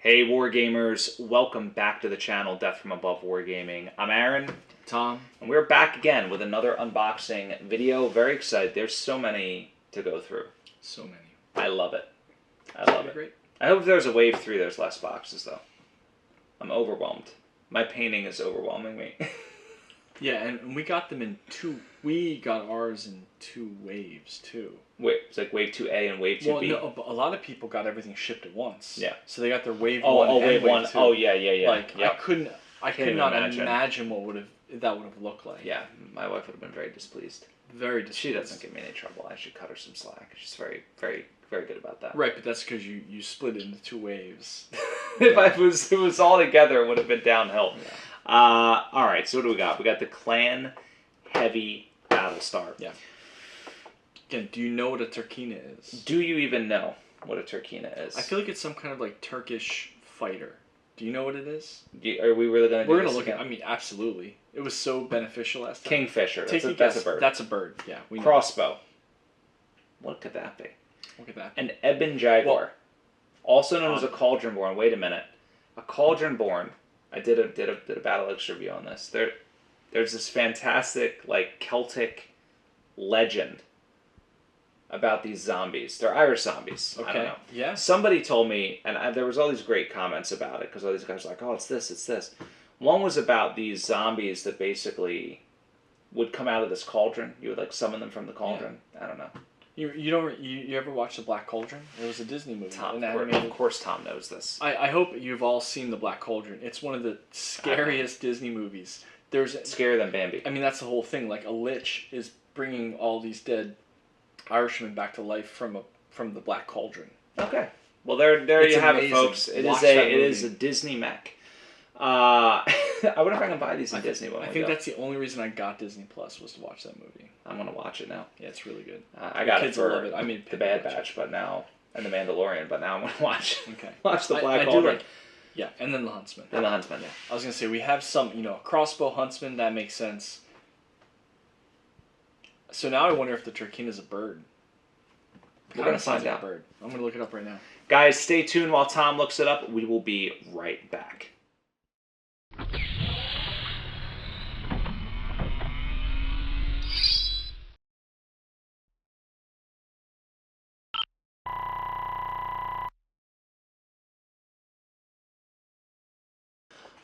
Hey Wargamers, welcome back to the channel Death from Above Wargaming. I'm Aaron. Tom. And we're back again with another unboxing video. Very excited. There's so many to go through. So many. I love it. I love it. Great. I hope if there's a wave 3 there's less boxes though. I'm overwhelmed. My painting is overwhelming me. Yeah, and we got them in two. We got ours in 2 waves too. Wait, it's like wave 2A and wave 2B. Well, no, but a lot of people got everything shipped at once. Yeah. So they got their wave 1 and wave 1. 2. Oh yeah. Like yep. I could not imagine what that would have looked like. Yeah, my wife would have been very displeased. Very displeased. She doesn't give me any trouble. I should cut her some slack. She's very, very, very good about that. Right, but that's because you split it into 2 waves. If it was all together, it would have been downhill. Yeah. All right, so what do we got? We got the Clan Heavy Battlestar. Yeah. Again, do you know what a Turkina is? Do you even know what a Turkina is? I feel like it's some kind of like Turkish fighter. Do you know what it is? Are we really going to do We're this going to look again? at I mean, absolutely. It was so beneficial last time. Kingfisher. Take That's a bird. That's a bird, yeah. We know. Crossbow. What could that be? Look at that. An Ebon Jaguar. Well, also known as a Cauldron Born. Wait a minute. A Cauldron Born. I did a BattleTech review on this. There's this fantastic like Celtic legend about these zombies. They're Irish zombies. Okay. I don't know. Yeah. Somebody told me, and there was all these great comments about it because all these guys were like, "Oh, it's this, it's this." One was about these zombies that basically would come out of this cauldron. You would like summon them from the cauldron. Yeah. I don't know. You ever watch The Black Cauldron? It was a Disney movie. Of course, Tom knows this. I hope you've all seen The Black Cauldron. It's one of the scariest Disney movies. There's scarier than Bambi. I mean, that's the whole thing. Like a lich is bringing all these dead Irishmen back to life from the Black Cauldron. Okay. Well, there you have it, folks. It is a Disney mech. I wonder if I can buy these in Disney when I think that's the only reason I got Disney Plus was to watch that movie. I'm gonna watch it now. Yeah, it's really good. I got kids it for love it. I mean, the Bad Batch, but now and the Mandalorian, but now I'm gonna watch. Okay. Watch the Black Cauldron. Yeah, and then the Huntsman. And the Huntsman. Yeah. I was gonna say we have some, Crossbow Huntsman. That makes sense. So now I wonder if the Turkina is a bird. We're gonna find out. Bird. I'm gonna look it up right now. Guys, stay tuned while Tom looks it up. We will be right back.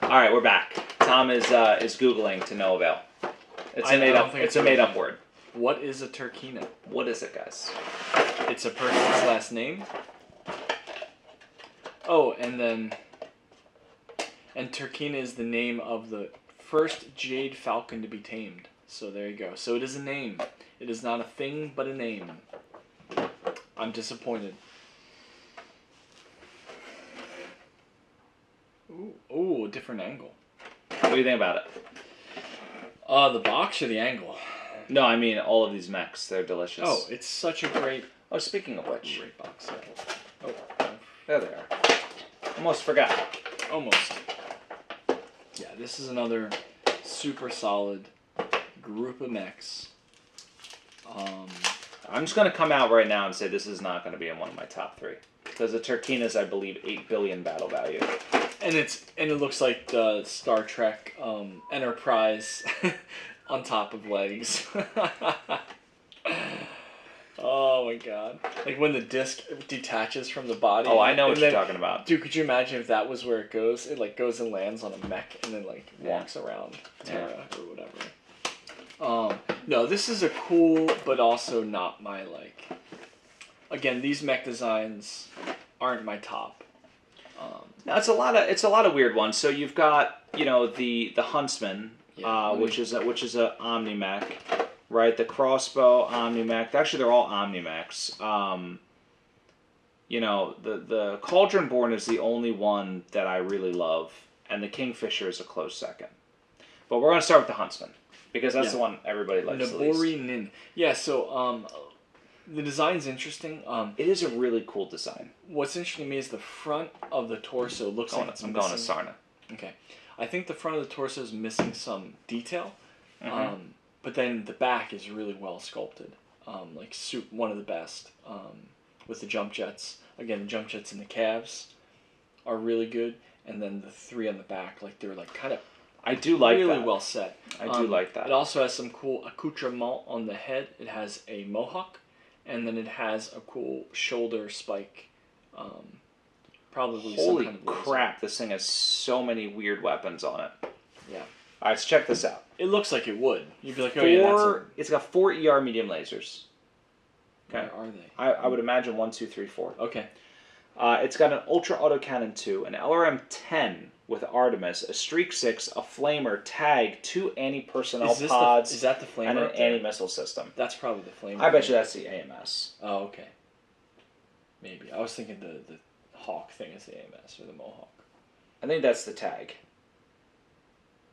All right, we're back. Tom is googling to no avail. It's a made up word. What is a Turkina? What is it, guys? It's a person's last name. Oh, and Turkina is the name of the first jade falcon to be tamed. So there you go. So it is a name. It is not a thing, but a name. I'm disappointed. Ooh, a different angle. What do you think about it? The box or the angle? No, I mean all of these mechs. They're delicious. Oh, it's such a great... Oh, speaking of which. Great box set. Oh, there they are. Almost forgot. Almost. Yeah, this is another super solid group of mechs. I'm just going to come out right now and say this is not going to be in one of my top 3. Because the Turkina is, I believe, 8 billion battle value. And it looks like the Star Trek Enterprise on top of legs. Oh my god! Like when the disc detaches from the body. Oh, I know what you're talking about. Dude, could you imagine if that was where it goes? It like goes and lands on a mech and then like walks around Terra or whatever. No, this is a cool, but also not my like. Again, these mech designs aren't my top. No, it's a lot of weird ones. So you've got the Huntsman, which is a Omni mech, right? The Crossbow Omni mech. Actually, they're all Omni mechs. The Cauldron Born is the only one that I really love, and the Kingfisher is a close second. But we're gonna start with the Huntsman because that's the one everybody likes the least. Nin. Yeah. So the design's interesting. It is a really cool design. What's interesting to me is the front of the torso looks like it's I'm going to Sarna. Okay. I think the front of the torso is missing some detail. Mm-hmm. But then the back is really well sculpted. One of the best. With the jump jets. Again, the jump jets in the calves are really good, and then the 3 on the back, like they're like kind of I do like really that. well set. I do like that. It also has some cool accoutrement on the head. It has a mohawk, and then it has a cool shoulder spike. Probably Holy some kind of crap! This thing has so many weird weapons on it. Yeah. All right, let's check this out. It looks like it would. You'd be like, oh yeah, that's It's got 4 ER medium lasers. Okay. Where are they? I would imagine 1, 2, 3, 4. Okay. It's got an Ultra Autocannon 2, an LRM 10 with Artemis, a Streak 6, a Flamer, Tag, 2 anti-personnel pods, is that the Flamer and an anti-missile system. That's probably the Flamer. I bet you that's the AMS. Oh, okay. Maybe. I was thinking the Hawk thing is the AMS, or the Mohawk. I think that's the Tag.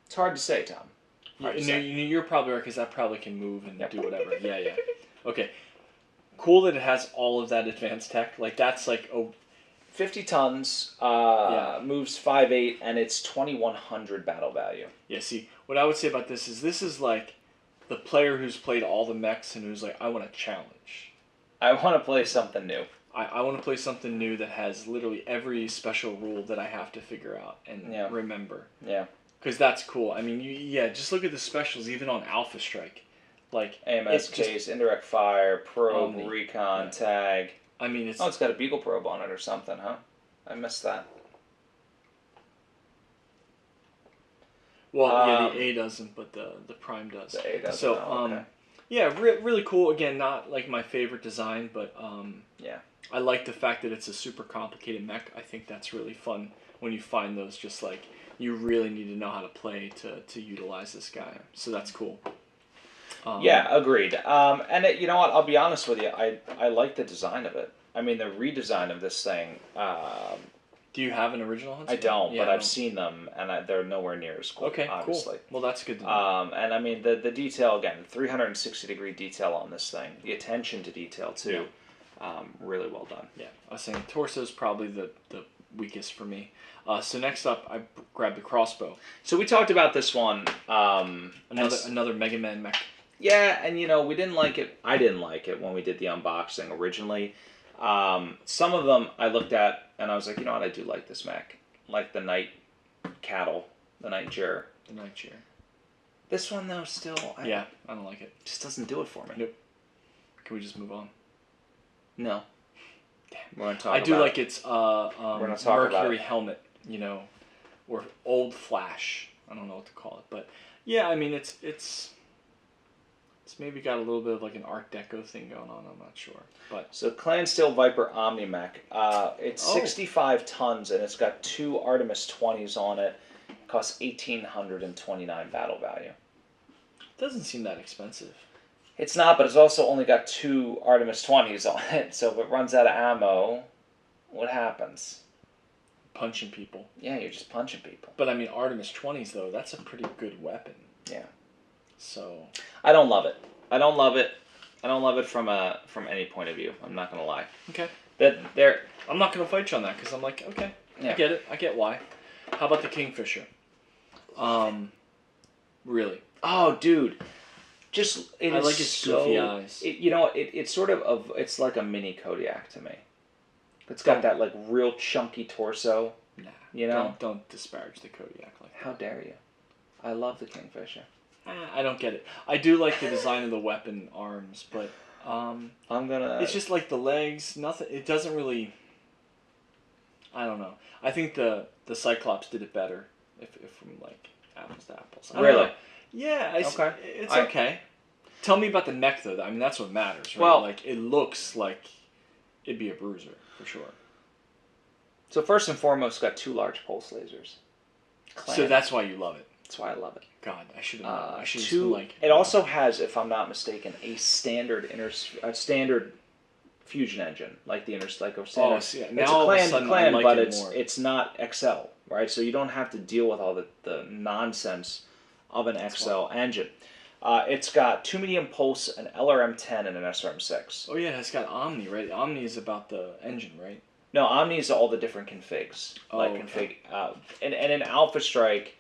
It's hard to say, Tom. You're probably right, because that probably can move and do whatever. Yeah. Okay. Cool that it has all of that advanced tech. Like, that's like... 50 tons, moves 5'8", and it's 2,100 battle value. Yeah, see, what I would say about this is like the player who's played all the mechs and who's like, I want a challenge. I want to play something new. I want to play something new that has literally every special rule that I have to figure out and remember. Yeah. Because that's cool. I mean, just look at the specials, even on Alpha Strike. Like AMS case, indirect fire, probe, recon, tag. I mean, it's got a beagle probe on it or something, huh? I missed that. Well, the A doesn't, but the Prime does. The A does. So, okay. Yeah, really cool. Again, not like my favorite design, but I like the fact that it's a super complicated mech. I think that's really fun when you find those. Just like you really need to know how to play to utilize this guy. So that's cool. Agreed. And you know what? I'll be honest with you. I like the design of it. I mean, the redesign of this thing. Do you have an original Huntsman? I don't, but I've seen them, and they're nowhere near as cool. Okay, obviously. Cool. Well, that's good to know. And I mean, the detail again, 360-degree detail on this thing. The attention to detail too. Yeah. Really well done. Yeah, I was saying torso is probably the weakest for me. So next up, I grabbed the Crossbow. So we talked about this one. Another Mega Man mech. Yeah, and we didn't like it. I didn't like it when we did the unboxing originally. Some of them I looked at and I was like, you know what, I do like this mech. Like the Night Cattle, the Night Jeer. The Night Jeer. This one though, still. I don't like it. Just doesn't do it for me. Nope. Can we just move on? No. Damn. We're gonna talk. I do like its Mercury it. helmet, or old Flash. I don't know what to call it, but yeah, I mean it's maybe got a little bit of like an Art Deco thing going on. I'm not sure, but so Clan Steel Viper Omnimech. It's 65 tons and it's got 2 Artemis 20s on it. It costs 1,829 battle value. Doesn't seem that expensive. It's not, but it's also only got 2 Artemis 20s on it. So if it runs out of ammo, what happens? Punching people. Yeah, you're just punching people. But I mean, Artemis 20s though, that's a pretty good weapon. Yeah. So I don't love it. I don't love it from any point of view. I'm not gonna lie. Okay. I'm not gonna fight you on that because I'm like, okay, I get it. I get why. How about the Kingfisher? Really? Oh, dude. I like its goofy eyes. It's sort of it's like a mini Kodiak to me. It's got that like real chunky torso. Nah. Don't disparage the Kodiak like that. How dare you? I love the Kingfisher. I don't get it. I do like the design of the weapon arms, but it's just like the legs. Nothing. It doesn't really. I don't know. I think the Cyclops did it better. If from like apples to apples. Really? Yeah. Okay. It's okay. Tell me about the mech though. I mean, that's what matters, right? Well, like it looks like it'd be a bruiser for sure. So first and foremost, it's got 2 large pulse lasers. So that's why you love it. That's why I love it. God, I should have known. I should have It also has, if I'm not mistaken, a standard fusion engine, like the standard. Oh, so yeah. Now it's a clan, but it's not XL, right? So you don't have to deal with all the nonsense of an XL engine. It's got 2 medium pulse, an LRM-10, and an SRM-6. Oh yeah, it's got Omni, right? Omni is about the engine, right? No, Omni is all the different configs. Oh, config. And in Alpha Strike,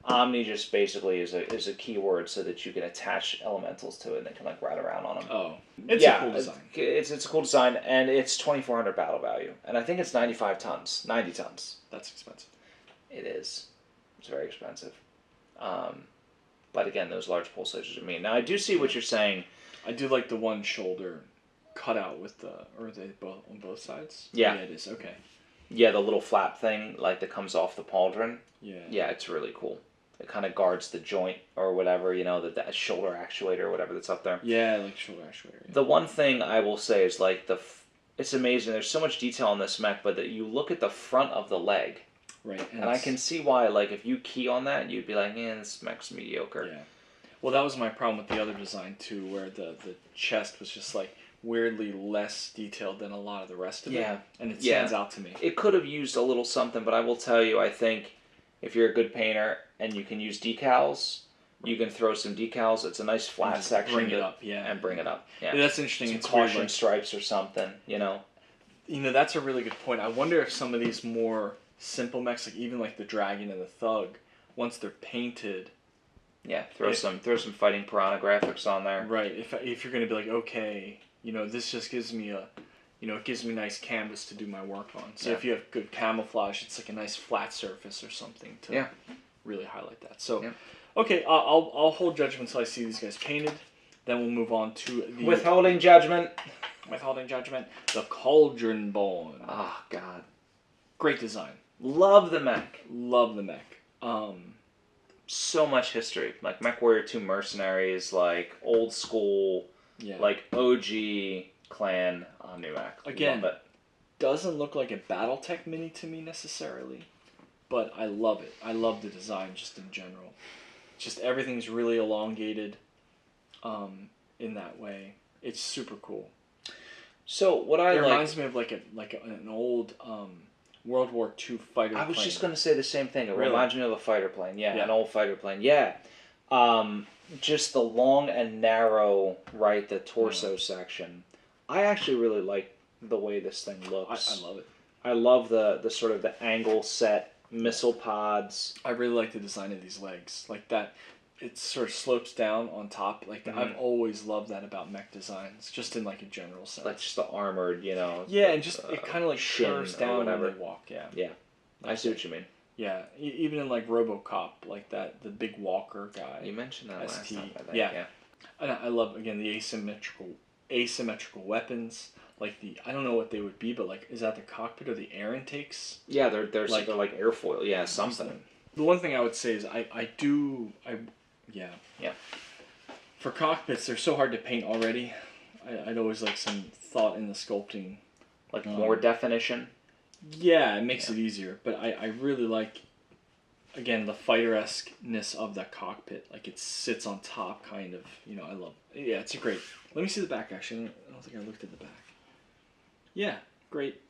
Omni just basically is a keyword so that you can attach elementals to it and they can like ride around on them. Oh, it's a cool design. It's a cool design, and it's 2,400 battle value, and I think it's 95 tons, 90 tons. That's expensive. It is. It's very expensive. But again, those large pole sizes are mean. Now I do see what you're saying. I do like the one shoulder cut out with the, or are they both on both sides? Yeah. Yeah, it is. Okay. Yeah, the little flap thing like that comes off the pauldron. Yeah. Yeah, it's really cool. It kind of guards the joint or whatever, you know, that shoulder actuator or whatever that's up there. Yeah, like shoulder actuator. Yeah. The one thing I will say is like it's amazing. There's so much detail on this mech, but that you look at the front of the leg. Right. And I can see why, like, if you key on that, you'd be like, this mech's mediocre. Yeah. Well, that was my problem with the other design, too, where the chest was just, like, weirdly less detailed than a lot of the rest of it. And it stands out to me. It could have used a little something, but I will tell you, I think if you're a good painter and you can use decals, you can throw some decals. It's a nice flat section. Bring it up, yeah. And bring it up, yeah. That's interesting. Some it's caution weird, like, stripes or something, you know. You know, that's a really good point. I wonder if some of these more simple mechs, like even like the Dragon and the Thug, once they're painted... Yeah, throw some Fighting Piranha graphics on there. Right. If you're going to be like, okay, you know, this just gives me it gives me nice canvas to do my work on. So if you have good camouflage, it's like a nice flat surface or something to really highlight that. So, okay, I'll hold judgment until I see these guys painted. Then we'll move on to the... Withholding judgment. The Cauldron Born. Oh, God. Great design. Love the mech. So much history. Like Mech Warrior 2 Mercenaries, like old school, like OG clan Omni-Mech. Again, doesn't look like a BattleTech mini to me necessarily, but I love it. I love the design just in general. Just everything's really elongated in that way. It's super cool. So what it reminds me of like an old World War II fighter plane. I was just going to say the same thing. It reminds me of a fighter plane. Yeah, an old fighter plane. Yeah. Just the long and narrow, right, the torso section. I actually really like the way this thing looks. I love it. I love the sort of the angle set missile pods. I really like the design of these legs. Like that, it sort of slopes down on top. Like I've always loved that about mech designs, just in like a general sense. Like just the armored, you know. Yeah, and just it kind of like curves down when they walk. Yeah. Yeah, I see what you mean. Yeah, even in like RoboCop, like that, the big walker guy. You mentioned that last time. I think. Yeah. And I love again the asymmetrical weapons. Like I don't know what they would be, but like is that the cockpit or the air intakes? Yeah, they're like airfoil. Yeah, something. The one thing I would say is Yeah. For cockpits, they're so hard to paint already. I'd always like some thought in the sculpting. Like more definition? Yeah, it makes it easier. But I really like, again, the fighter-esque-ness of that cockpit. Like it sits on top, kind of. You know, I love it. Yeah, it's a great... Let me see the back, actually. I don't think I looked at the back. Yeah, great.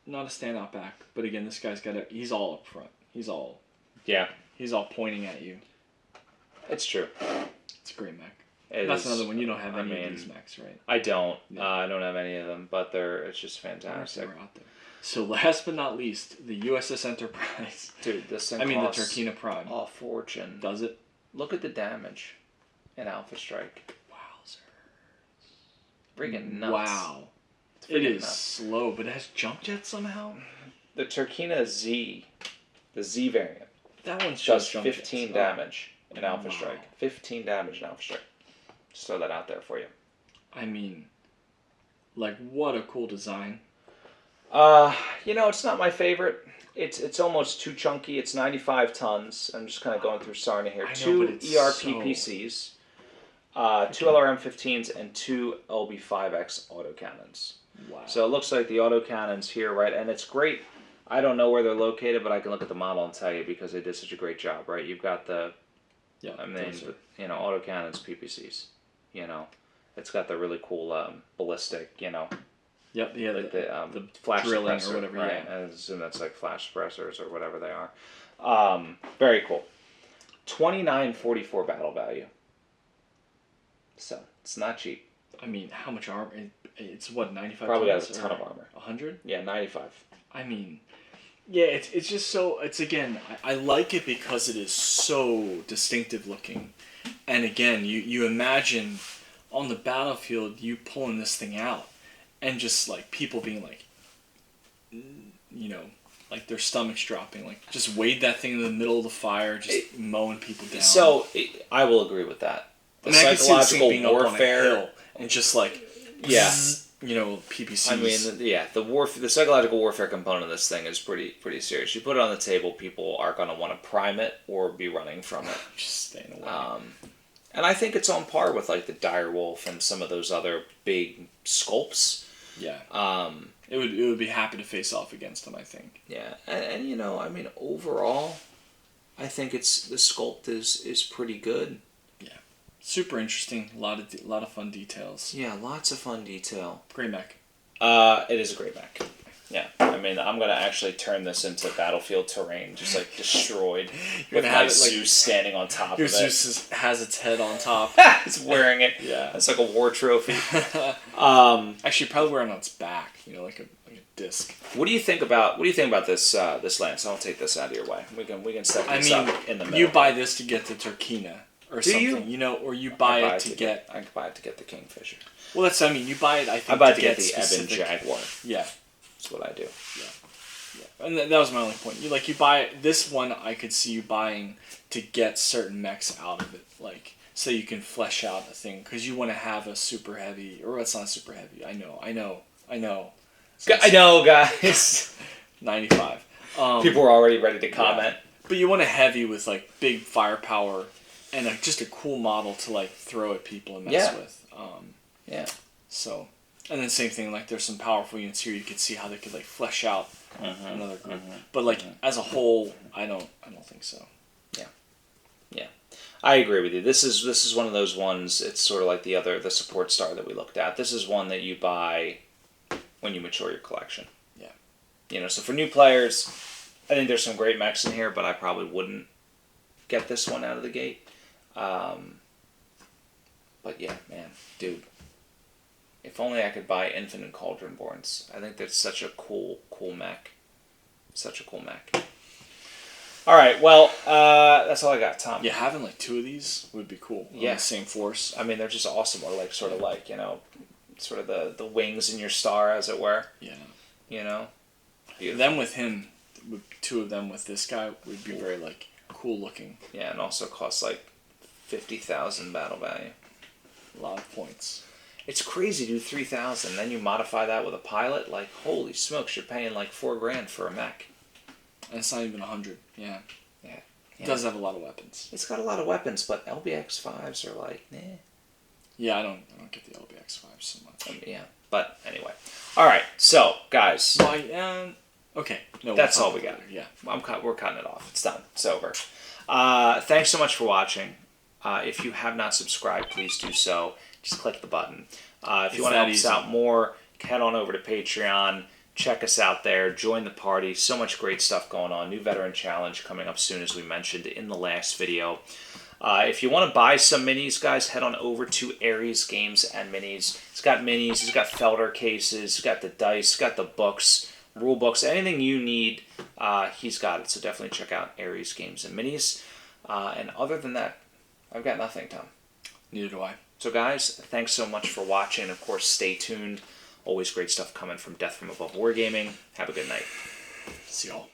Not a standout back. But again, this guy's he's all up front. He's all pointing at you. It's true. It's a great mech. That's another one. You don't have any of these mechs, right? I don't. No. I don't have any of them, but it's just fantastic. They're out there. So last but not least, the USS Enterprise. Dude, this thing the Turkina Prime. A fortune. Does it? Look at the damage in Alpha Strike. Wowzers. Freaking nuts. Wow. It is slow, but it has jump jets somehow? The Turkina Z, the Z variant, that one's does 15 damage. In Alpha Strike. 15 damage in Alpha Strike. Just throw that out there for you. I mean, like, what a cool design. You know, it's not my favorite. It's almost too chunky. It's 95 tons. I'm just kind of going through Sarnia here. 2 ERPPCs, 2 LRM-15s, and 2 LB-5X autocannons. Wow. So it looks like the autocannons here, right? And it's great. I don't know where they're located, but I can look at the model and tell you because they did such a great job, right? You've got the... Yeah, I mean, you know, autocannons, PPCs. You know, it's got the really cool ballistic. You know. Yep. Yeah. Like the flash drilling suppressor, or whatever. Right? Yeah. I assume that's like flash suppressors or whatever they are. Very cool. 2944 battle value. So it's not cheap. I mean, how much armor? It's what 95. Probably has a ton of armor. 100. Yeah, 95. I mean, Yeah, it's just so, it's again, I like it because it is so distinctive looking. And again, you imagine on the battlefield, you pulling this thing out and just like people being like, you know, like their stomachs dropping, like just wade that thing in the middle of the fire, just mowing people down. So I will agree with that. The psychological warfare and just like, yeah, you know, PPCs. I mean, yeah, the psychological warfare component of this thing is pretty serious. You put it on the table, people are going to want to prime it or be running from it. Just staying away. And I think it's on par with like the Direwolf and some of those other big sculpts. Yeah. It would be happy to face off against them, I think. Yeah, and you know, I mean, overall, I think the sculpt is pretty good. Yeah, super interesting. A lot of fun details. Yeah, lots of fun detail. Great mech. It is a great mech. Yeah, I mean, I'm gonna actually turn this into battlefield terrain, just like destroyed, with my Zeus standing on top of it. Your Zeus has its head on top. It's wearing it. Yeah, it's like a war trophy. Actually, probably wearing it on its back. You know, like a disc. What do you think about this this lance? I'll take this out of your way. We can set this up in the middle. You buy this to get the Turkina or do something. You know, or you buy it to get. I buy it to get the Kingfisher. Well, that's. I mean, you buy it. I think I buy it to get the specific... Ebon Jaguar. Yeah. That's what I do. Yeah. And that was my only point. You buy this one. I could see you buying to get certain mechs out of it, like so you can flesh out a thing because you want to have a super heavy, or it's not super heavy. I know. I know, guys. 95. People were already ready to comment. Yeah. But you want a heavy with like big firepower and just a cool model to like throw at people and mess with. Yeah. So. And then same thing, like there's some powerful units here. You could see how they could like flesh out another group. But like as a whole, I don't think so. Yeah, I agree with you. This is one of those ones. It's sort of like the support star that we looked at. This is one that you buy when you mature your collection. Yeah. You know, so for new players, I think there's some great mechs in here, but I probably wouldn't get this one out of the gate. But yeah, man, dude. If only I could buy infinite Cauldron Borns. I think that's such a cool mech. Such a cool mech. All right, well, that's all I got, Tom. Yeah, having like 2 of these would be cool. Yeah, the same force. I mean, they're just awesome. Or like sort of like, you know, sort of the wings in your star, as it were. Yeah. You know. Beautiful. Them with him, 2 of them with this guy would be very like cool looking. Yeah, and also costs like 50,000 battle value. A lot of points. It's crazy, dude. 3,000. Then you modify that with a pilot. Like, holy smokes, you're paying like $4,000 for a mech. And it's not even 100. Yeah. Yeah. It does have a lot of weapons. It's got a lot of weapons, but LBX 5s are like, eh. Yeah, I don't get the LBX 5s so much. Yeah, but anyway. All right, so guys. Okay. No, that's all we got. Yeah. We're cutting it off. It's done. It's over. Thanks so much for watching. If you have not subscribed, please do so. Just click the button. If you want to help us out more, head on over to Patreon. Check us out there. Join the party. So much great stuff going on. New Veteran Challenge coming up soon, as we mentioned in the last video. If you want to buy some minis, guys, head on over to Aries Games and Minis. He's got minis. He's got Felder cases. He's got the dice. He's got the books, rule books. Anything you need, he's got it. So definitely check out Aries Games and Minis. And other than that, I've got nothing, Tom. Neither do I. So guys, thanks so much for watching. Of course, stay tuned. Always great stuff coming from Death from Above Wargaming. Have a good night. See y'all.